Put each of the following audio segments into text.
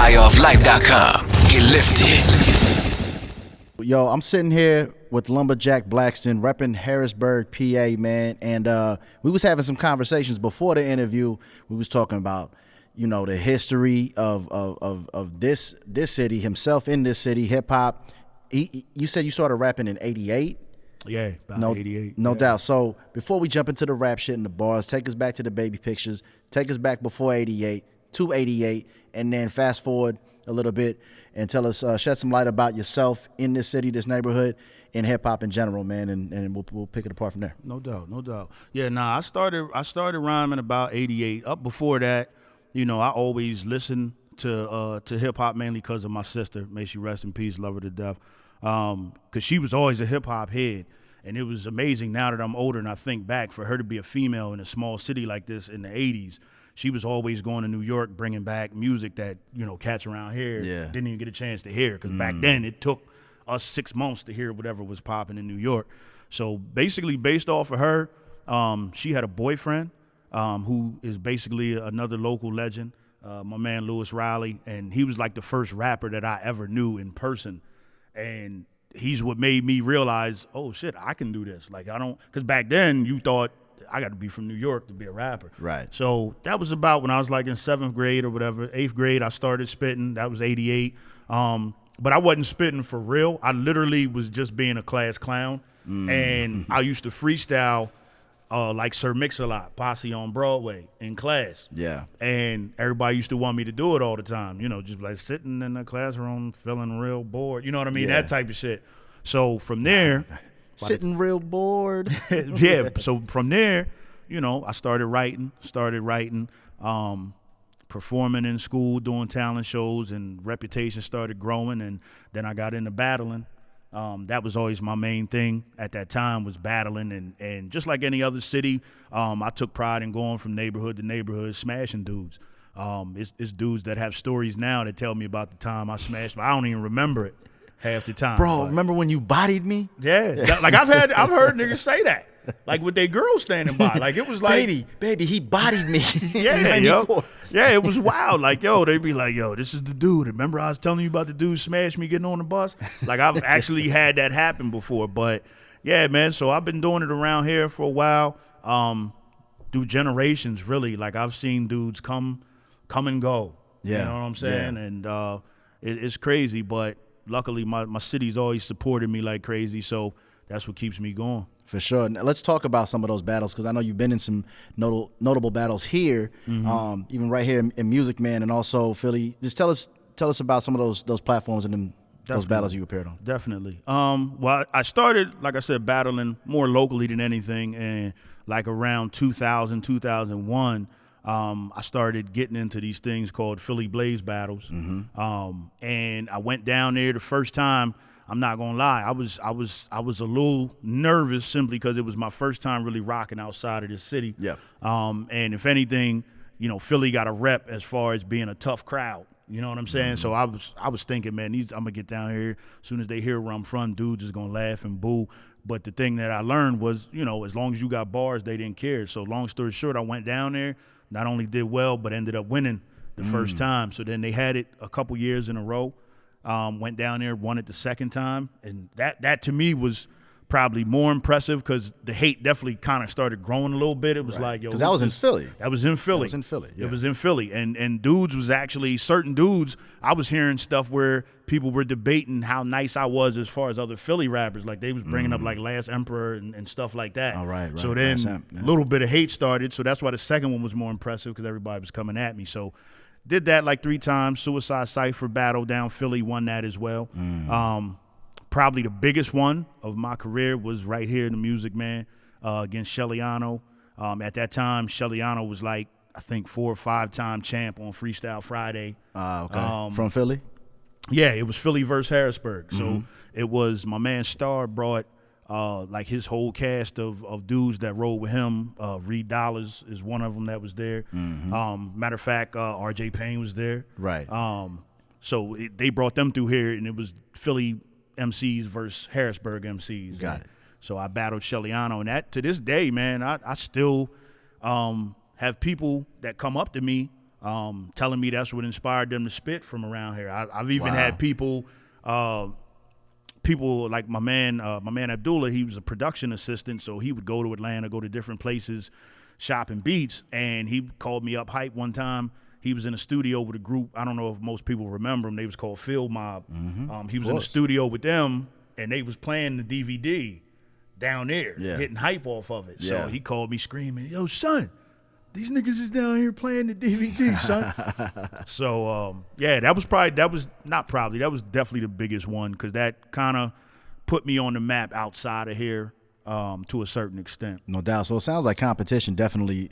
highofflife.com. Get lifted. Yo, I'm sitting here with Lumberjack Blackston, repping Harrisburg, PA, man, and we was having some conversations before the interview. We was talking about, you know, the history of this city, himself in this city, hip hop. You said you started rapping in '88. Yeah, about 88. No doubt. So before we jump into the rap shit and the bars, take us back to the baby pictures. Take us back before '88 to '88, and then fast forward a little bit and tell us, shed some light about yourself in this city, this neighborhood, and hip hop in general, man. And we'll pick it apart from there. No doubt. Yeah, I started rhyming about '88. Up before that, you know, I always listened to hip hop mainly because of my sister. May she rest in peace, love her to death. Because she was always a hip hop head, and it was amazing now that I'm older and I think back, for her to be a female in a small city like this in the '80s. She was always going to New York, bringing back music that, you know, cats around here didn't even get a chance to hear. Because back then it took us 6 months to hear whatever was popping in New York. So basically, based off of her, she had a boyfriend who is basically another local legend, my man Lewis Riley, and he was like the first rapper that I ever knew in person. And he's what made me realize, oh shit, I can do this. Like, I don't, because back then you thought I got to be from New York to be a rapper. Right. So that was about when I was like in 7th grade or whatever. 8th grade, I started spitting. That was '88. But I wasn't spitting for real. I literally was just being a class clown. And I used to freestyle like Sir Mix-a-Lot, Posse on Broadway in class. Yeah. And everybody used to want me to do it all the time, you know, just like sitting in the classroom feeling real bored, you know what I mean? Yeah. That type of shit. So from there, sitting real bored. yeah. So from there, you know, I started writing, performing in school, doing talent shows, and reputation started growing. And then I got into battling. That was always my main thing at that time, was battling. And just like any other city, I took pride in going from neighborhood to neighborhood, smashing dudes. It's dudes that have stories now that tell me about the time I smashed. I don't even remember it half the time. Bro, remember when you bodied me? Yeah. Like I've heard niggas say that. Like with their girls standing by. Like it was like, baby, he bodied me. Yeah, yo. Yeah, it was wild. Like, yo, they'd be like, yo, this is the dude. Remember I was telling you about the dude smashed me getting on the bus? Like I've actually had that happen before. But yeah, man, so I've been doing it around here for a while. Through generations, really. Like I've seen dudes come and go. Yeah. You know what I'm saying? Yeah. And it's crazy, but luckily my city's always supported me like crazy, so that's what keeps me going. For sure. Now, let's talk about some of those battles, because I know you've been in some notable battles here, even right here in Music Man and also Philly. Just tell us about some of those platforms and those battles you appeared on. Definitely. Well, I started, like I said, battling more locally than anything, and like around 2000, 2001, I started getting into these things called Philly Blaze battles, and I went down there the first time. I'm not gonna lie, I was a little nervous simply because it was my first time really rocking outside of this city. Yeah. And if anything, you know, Philly got a rep as far as being a tough crowd. You know what I'm saying? So I was thinking, man, I'm gonna get down here. As soon as they hear where I'm from, dudes is gonna laugh and boo. But the thing that I learned was, you know, as long as you got bars, they didn't care. So long story short, I went down there, not only did well, but ended up winning the first time. So then they had it a couple years in a row. Went down there, won it the second time, and that to me was probably more impressive because the hate definitely kind of started growing a little bit. It was like, yo, because that was in Philly. That was in Philly. Yeah. It was in Philly, and dudes was actually certain dudes. I was hearing stuff where people were debating how nice I was as far as other Philly rappers. Like they was bringing up like Last Emperor and stuff like that. All right. So then a little bit of hate started. So that's why the second one was more impressive because everybody was coming at me. So. Did that like 3 times. Suicide Cypher battle down Philly, won that as well. Probably the biggest one of my career was right here in the Music Man against Shellyano. At that time, Shellyano was like, I think 4 or 5-time champ on Freestyle Friday. Okay. From Philly? Yeah, it was Philly versus Harrisburg. So it was my man Star brought like his whole cast of dudes that rode with him. Reed Dollars is one of them that was there. Matter of fact, R.J. Payne was there. Right. So they brought them through here, and it was Philly MCs versus Harrisburg MCs. Got it. So I battled Shellyano, and that to this day, man, I still have people that come up to me telling me that's what inspired them to spit from around here. I've even had people like my man Abdullah. He was a production assistant, so he would go to Atlanta, go to different places, shopping beats, and he called me up hype one time. He was in a studio with a group. I don't know if most people remember them. They was called Field Mob. He was in the studio with them, and they was playing the DVD down there, getting hype off of it. So he called me screaming, "Yo, son, these niggas is down here playing the DVD, son." So, that was definitely the biggest one, because that kind of put me on the map outside of here to a certain extent. No doubt. So it sounds like competition definitely,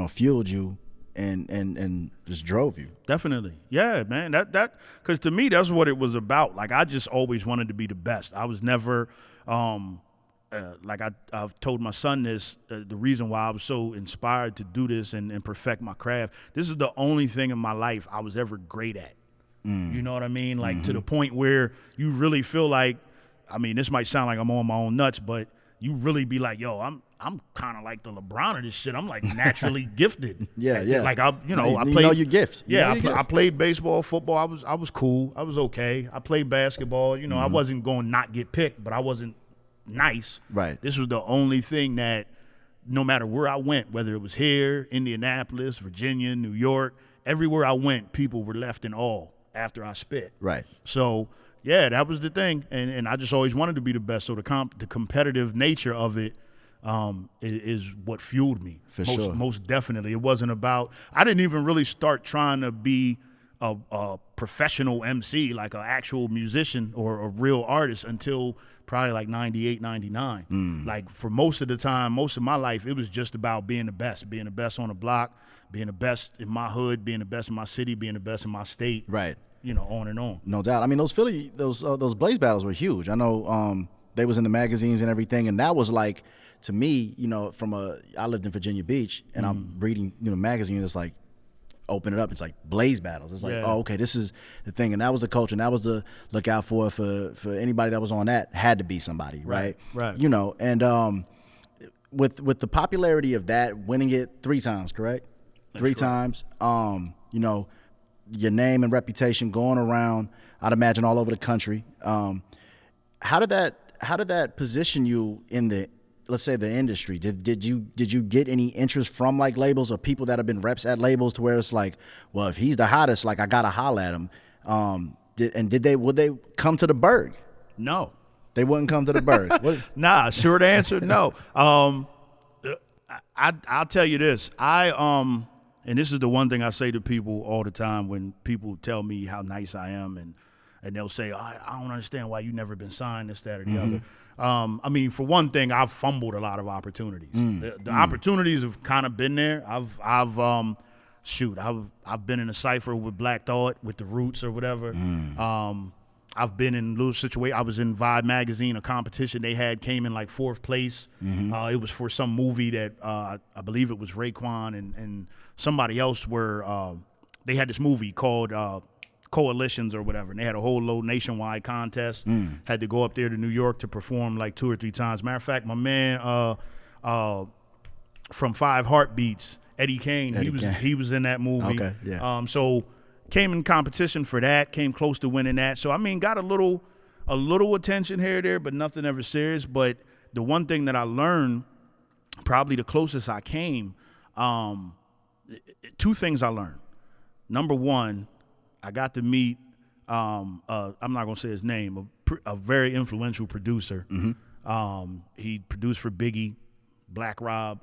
fueled you and just drove you. Definitely. Yeah, man. That because to me, that's what it was about. Like, I just always wanted to be the best. I was never like I've told my son this, the reason why I was so inspired to do this and perfect my craft. This is the only thing in my life I was ever great at. You know what I mean? Like, to the point where you really feel like, I mean, this might sound like I'm on my own nuts, but you really be like, yo, I'm kind of like the LeBron of this shit. I'm like naturally gifted. Like I played your gift. I played baseball, football. I was cool. I was okay. I played basketball. I wasn't going to not get picked, but I wasn't nice. Right. This was the only thing that, no matter where I went, whether it was here, Indianapolis, Virginia, New York, everywhere I went, people were left in awe after I spit. Right. So yeah, that was the thing, and I just always wanted to be the best. So the competitive nature of it is what fueled me. Most definitely. It wasn't about. I didn't even really start trying to be a professional MC, like an actual musician or a real artist, until probably like 98, 99. Like, for most of the time, most of my life, it was just about being the best on the block, being the best in my hood, being the best in my city, being the best in my state. Right. On and on. No doubt. I mean, those Blaze battles were huge. I know they was in the magazines and everything, and that was like, to me, I lived in Virginia Beach, and I'm reading, magazines. It's like, open it up, it's like Blaze battles. It's like, oh, okay, this is the thing, and that was the culture, and that was the look out for anybody that was on that had to be somebody, right? Right. And with the popularity of that, winning it 3 times, correct? That's 3 correct. times. Your name and reputation going around, I'd imagine, all over the country. How did that position you in the, let's say, the industry? Did you get any interest from like labels or people that have been reps at labels, to where it's like, well, if he's the hottest, like, I gotta holla at him? Would they come to the Berg? No, they wouldn't come to the Berg. Nah, short answer, no. I'll tell you this. And this is the one thing I say to people all the time when people tell me how nice I am, and they'll say, I don't understand why you never been signed, this, that, or the other. I mean, for one thing, I've fumbled a lot of opportunities. The opportunities have kind of been there. I've been in a cypher with Black Thought, with the Roots or whatever. I've been in little situations. I was in Vibe magazine, a competition they had, came in like 4th place. It was for some movie that I believe it was Raekwon and somebody else, where they had this movie called Coalitions or whatever, and they had a whole little nationwide contest. Had to go up there to New York to perform like 2 or 3 times. Matter of fact, my man from 5 Heartbeats, Eddie Kane, he was in that movie. Okay, yeah. So came in competition for that, came close to winning that. So I mean, got a little attention here or there, but nothing ever serious. But the one thing that I learned, probably the closest I came, 2 things I learned. Number one, I got to meet, I'm not going to say his name, a very influential producer. He produced for Biggie, Black Rob,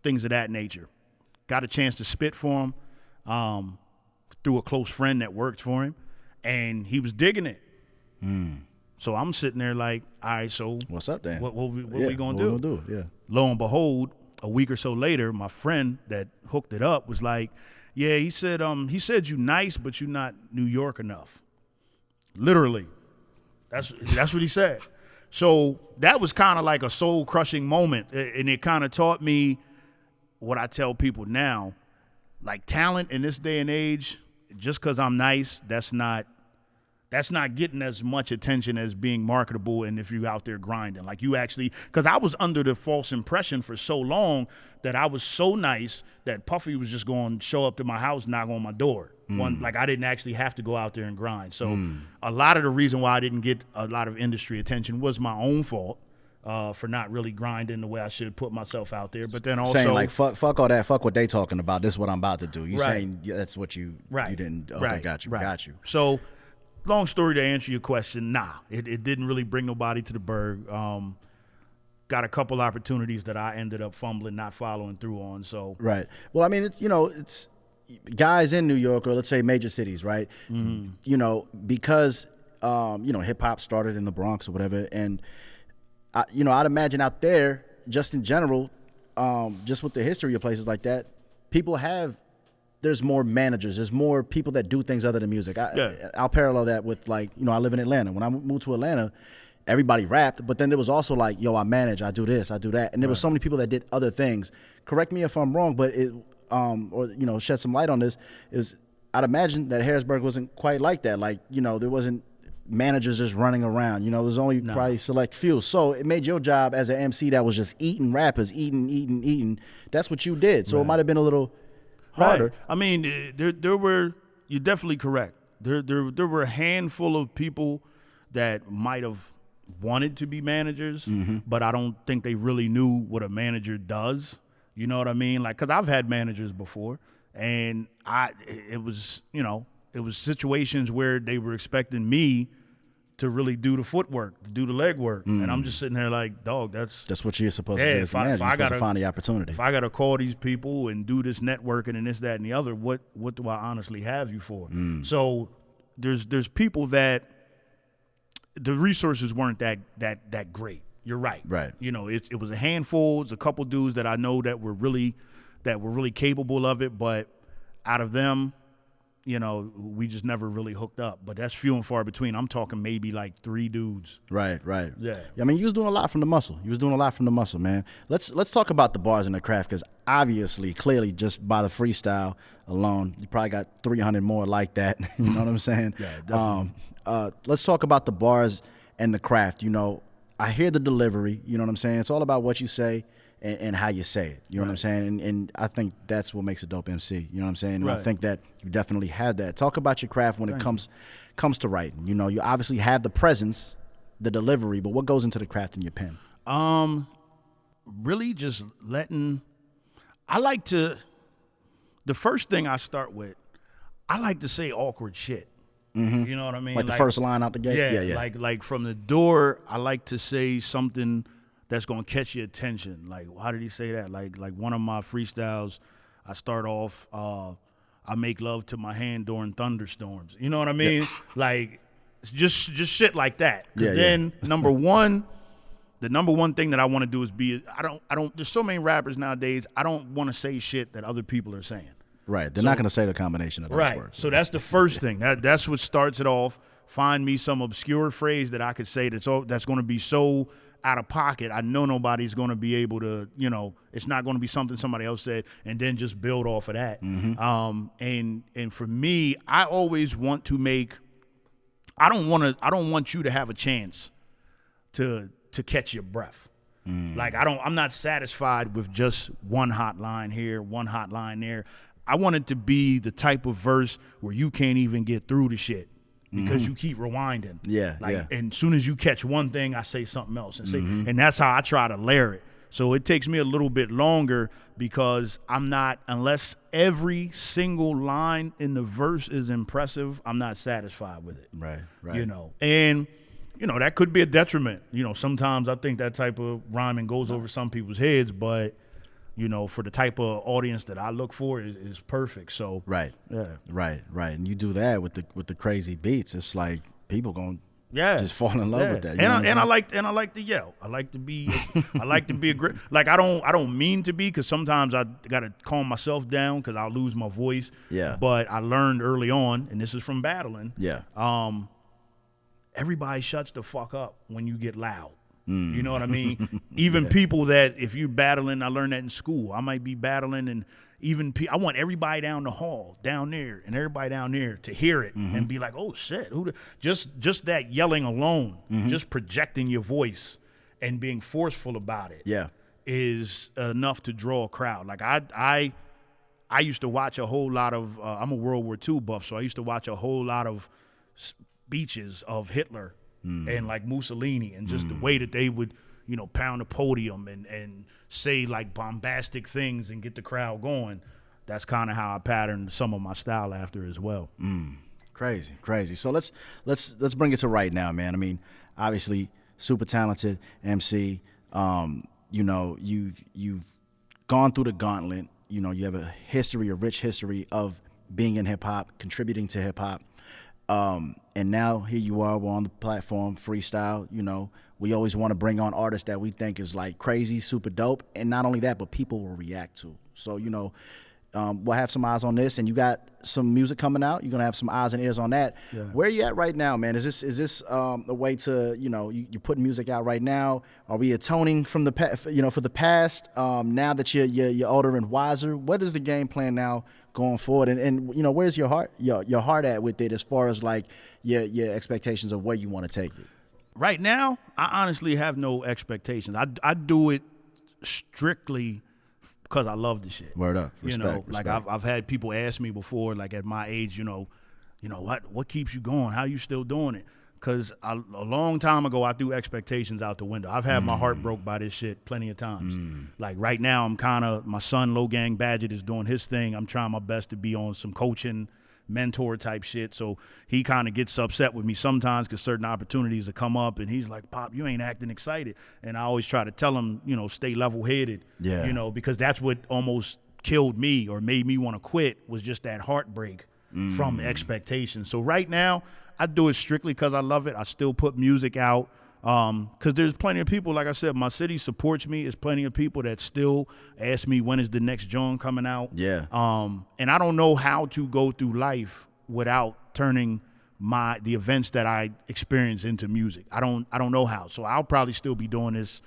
things of that nature. Got a chance to spit for him through a close friend that worked for him, and he was digging it. So I'm sitting there like, all right, so what's up, Dan? What we going to do? Yeah. Lo and behold, a week or so later, my friend that hooked it up was like, yeah, he said you nice, but you're not New York enough. Literally. That's what he said. So that was kind of like a soul-crushing moment, and it kind of taught me what I tell people now. Like, talent in this day and age, just because I'm nice, that's not That's not getting as much attention as being marketable and if you out there grinding. Like you actually, because I was under the false impression for so long that I was so nice that Puffy was just going to show up to my house, knock on my door. Like I didn't actually have to go out there and grind. So a lot of the reason why I didn't get a lot of industry attention was my own fault. For not really grinding the way I should put myself out there, but then also saying like fuck all that, fuck what they talking about. This is what I'm about to do. You Right. saying that's what you didn't? Okay, Right. got you, Right. got you. So, long story to answer your question, it didn't really bring nobody to the Berg. Got a couple opportunities that I ended up fumbling, not following through on. So Right. Well, I mean, it's guys in New York or let's say major cities, right? Because hip hop started in the Bronx or whatever, and I'd imagine out there, just in general, just with the history of places like that, there's more managers, there's more people that do things other than music. I'll parallel that with I live in Atlanta. When I moved to Atlanta, everybody rapped, but then there was also like, yo, I manage, I do this, I do that. And there was so many people that did other things. Correct me if I'm wrong, but shed some light on this, I'd imagine that Harrisburg wasn't quite like that. Like, there wasn't managers just running around. There's only probably select few. So it made your job as an MC that was just eating rappers, eating. That's what you did. So it might have been a little harder. Right. I mean, you're definitely correct. There were a handful of people that might have wanted to be managers, but I don't think they really knew what a manager does. You know what I mean? Like, because I've had managers before, and it was situations where they were expecting me to really do the footwork, to do the legwork, and I'm just sitting there like, dog, that's what you're supposed to do as a manager. You're supposed to find the opportunity. If I got to call these people and do this networking and this, that, and the other, what do I honestly have you for? So there's people that the resources weren't that great. You're right. Right. It was a handful. It's a couple dudes that I know that were really capable of it, but out of them, we just never really hooked up. But that's few and far between. I'm talking maybe like 3 dudes. Right. Yeah. I mean, you was doing a lot from the muscle. Man. Let's talk about the bars and the craft, because obviously, clearly, just by the freestyle alone, you probably got 300 more like that. You know what I'm saying? Yeah, definitely. Let's talk about the bars and the craft. I hear the delivery. You know what I'm saying? It's all about what you say and how you say it. You know what I'm saying? And I think that's what makes a dope MC. You know what I'm saying? And I think that you definitely have that. Talk about your craft when it comes to writing. You obviously have the presence, the delivery, but what goes into the craft in your pen? Really just the first thing I start with, I like to say awkward shit. You know what I mean? Like the first line out the gate? Yeah. Like from the door, I like to say something that's gonna catch your attention. Like, how did he say that? Like one of my freestyles, I start off, I make love to my hand during thunderstorms. You know what I mean? Yeah. Like, just shit like that. Then the number one thing that I want to do is I don't. There's so many rappers nowadays. I don't want to say shit that other people are saying. Right. They're not going to say the combination of those words. Right. So that's the first thing. That's what starts it off. Find me some obscure phrase that I could say that's going to be so out of pocket. I know nobody's going to be able to, it's not going to be something somebody else said, and then just build off of that. And for me, I always want to I don't want you to have a chance to catch your breath. Like I'm not satisfied with just one hot line here, one hot line there. I want it to be the type of verse where you can't even get through the shit because you keep rewinding. And as soon as you catch one thing, I say something else. And that's how I try to layer it. So it takes me a little bit longer because unless every single line in the verse is impressive, I'm not satisfied with it. Right. And that could be a detriment. Sometimes I think that type of rhyming goes over some people's heads, but for the type of audience that I look for is perfect. So right. And you do that with the crazy beats. It's like people gonna just fall in love with that. I like to yell. I like to be aggressive. Like I don't mean to be, because sometimes I gotta calm myself down because I'll lose my voice. Yeah. But I learned early on, and this is from battling. Yeah. Everybody shuts the fuck up when you get loud. You know what I mean? Even people that, if you're battling, I learned that in school. I might be battling, and even I want everybody down the hall, down there, and everybody down there to hear it and be like, "Oh shit!" Just that yelling alone, just projecting your voice and being forceful about it, is enough to draw a crowd. Like I used to watch a whole lot of. I'm a World War II buff, so I used to watch a whole lot of speeches of Hitler and like Mussolini, and just the way that they would, pound the podium and say like bombastic things and get the crowd going. That's kind of how I patterned some of my style after as well. Crazy. So let's bring it to right now, man. I mean, obviously, super talented MC. You've gone through the gauntlet. You have a rich history of being in hip hop, contributing to hip hop. And now here you are, we're on the platform, freestyle. We always want to bring on artists that we think is like crazy, super dope. And not only that, but people will react to. So, we'll have some eyes on this, and you got some music coming out. You're going to have some eyes and ears on that. Yeah. Where are you at right now, man? Is this a way to, you're putting music out right now? Are we atoning from the for the past? Now that you're older and wiser, what is the game plan now going forward? And where's your heart at with it, as far as like your expectations of where you want to take it? Right now, I honestly have no expectations. I do it strictly because I love the shit. Word up. Respect. Like I've had people ask me before, like at my age, what keeps you going? How you still doing it? Because a long time ago, I threw expectations out the window. I've had my heart broke by this shit plenty of times. Like right now, my son Loe Badgett is doing his thing. I'm trying my best to be on some coaching, mentor type shit. So he kind of gets upset with me sometimes because certain opportunities have come up, and he's like, "Pop, you ain't acting excited." And I always try to tell him, stay level headed. Yeah. Because that's what almost killed me or made me want to quit, was just that heartbreak from expectations. So right now, I do it strictly because I love it. I still put music out. Because there's plenty of people, like I said, my city supports me. There's plenty of people that still ask me when is the next joint coming out. Yeah. And I don't know how to go through life without turning the events that I experience into music. I don't know how. So I'll probably still be doing this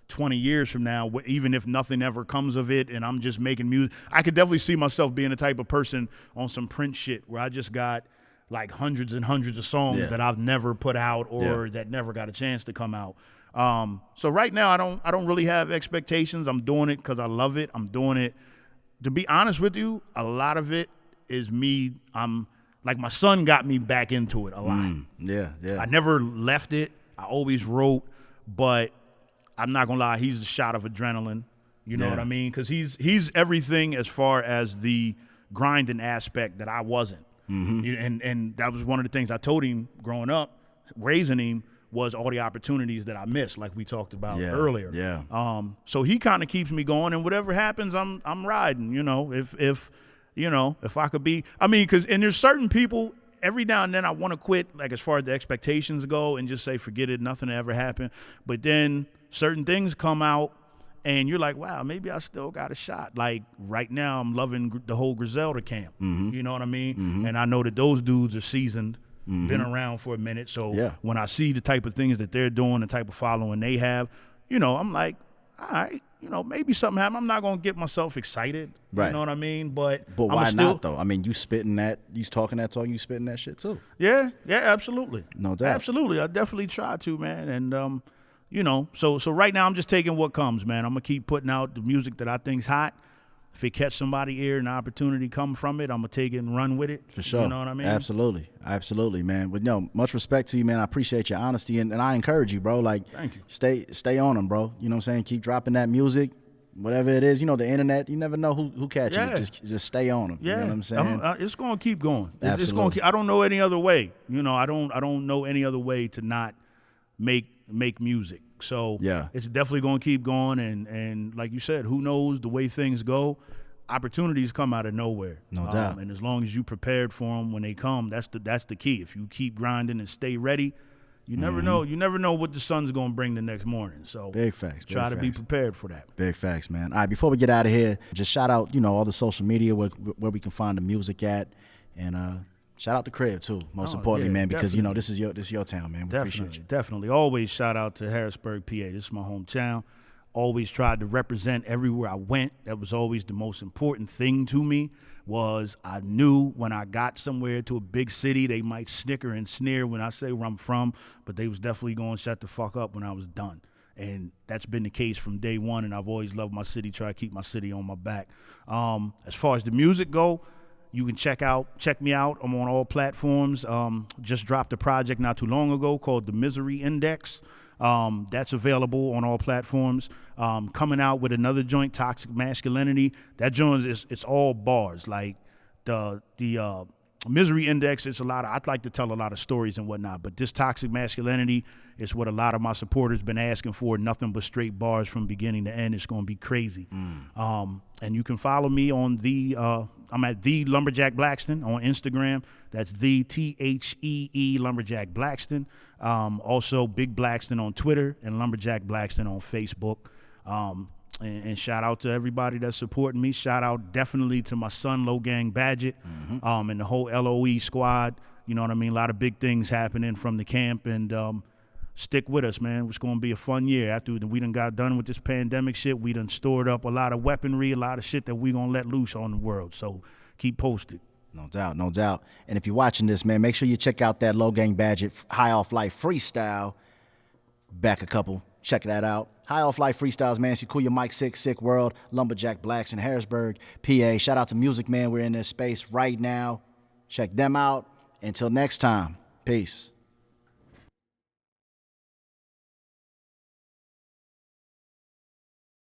20 years from now, even if nothing ever comes of it and I'm just making music. I could definitely see myself being the type of person on some Prince shit where I just got like hundreds and hundreds of songs that I've never put out or that never got a chance to come out. So right now I don't really have expectations. I'm doing it because I love it. I'm doing it. To be honest with you, a lot of it is me. I'm like, my son got me back into it a lot. Yeah. I never left it. I always wrote, but I'm not gonna lie, he's a shot of adrenaline. You know what I mean? Because he's everything as far as the grinding aspect that I wasn't. And that was one of the things I told him growing up, raising him, was all the opportunities that I missed, like we talked about earlier. Yeah. So he kind of keeps me going, and whatever happens, I'm riding. If I could be, because there's certain people. Every now and then I want to quit, like as far as the expectations go, and just say forget it, nothing ever happened. But then certain things come out, and you're like, wow, maybe I still got a shot. Like right now, I'm loving the whole Griselda camp. You know what I mean? And I know that those dudes are seasoned, been around for a minute. So when I see the type of things that they're doing, the type of following they have, I'm like, all right, maybe something happened. I'm not gonna get myself excited. Right. You know what I mean? But why not though? I mean, you spitting that, you talking that talk, you spitting that shit too. Yeah, absolutely. No doubt. Absolutely. I definitely try to, man. And so right now I'm just taking what comes, man. I'm gonna keep putting out the music that I think's hot. If it catch somebody's ear and an opportunity come from it, I'm gonna take it and run with it. For sure. You know what I mean? Absolutely, man. But much respect to you, man. I appreciate your honesty, and I encourage you, bro. Like, thank you. Stay on them, bro. You know what I'm saying? Keep dropping that music, whatever it is. The internet, you never know who catches it. Just stay on them. Yeah. You know what I'm saying? It's gonna keep going. It's Absolutely. gonna I don't know any other way. I don't know any other way to not make music. So it's definitely gonna keep going, and like you said, who knows the way things go. Opportunities come out of nowhere. No doubt. And as long as you prepared for them when they come, that's the key. If you keep grinding and stay ready, you never know. You never know what the sun's gonna bring the next morning. So big facts. Try to be prepared for that. Big facts, man. All right, before we get out of here, just shout out, all the social media where we can find the music at, and Shout out to Crib too, most Oh, importantly, yeah, man, because definitely. this is your town, man. We appreciate you. Definitely. Always shout out to Harrisburg, PA. This is my hometown. Always tried to represent everywhere I went. That was always the most important thing to me. Was I knew when I got somewhere to a big city, they might snicker and sneer when I say where I'm from, but they was definitely going to shut the fuck up when I was done. And that's been the case from day one, and I've always loved my city, try to keep my city on my back. As far as the music go, you can check me out. I'm on all platforms. Just dropped a project not too long ago called The Misery Index. That's available on all platforms. Coming out with another joint, Toxic Masculinity. That joint it's all bars. Like the Misery Index, it's a lot of, I'd like to tell a lot of stories and whatnot, but this Toxic Masculinity is what a lot of my supporters been asking for. Nothing but straight bars from beginning to end. It's going to be crazy. And you can follow me on I'm at the Lumberjack Blackston on Instagram. That's the THEE Lumberjack Blackston. Also Big Blackston on Twitter and Lumberjack Blackston on Facebook. And shout out to everybody that's supporting me. Shout out definitely to my son, Loe Badgett, and the whole LOE squad. You know what I mean? A lot of big things happening from the camp, and stick with us, man. It's going to be a fun year. After we done got done with this pandemic shit, we done stored up a lot of weaponry, a lot of shit that we going to let loose on the world. So keep posted. No doubt, no doubt. And if you're watching this, man, make sure you check out that Loe Badgett High Off Life freestyle. Back a couple. Check that out. High Off Life freestyles, man. Sikuya Mike Sick World, Lumberjack Blackston, Harrisburg, PA. Shout out to Music Man. We're in this space right now. Check them out. Until next time, peace.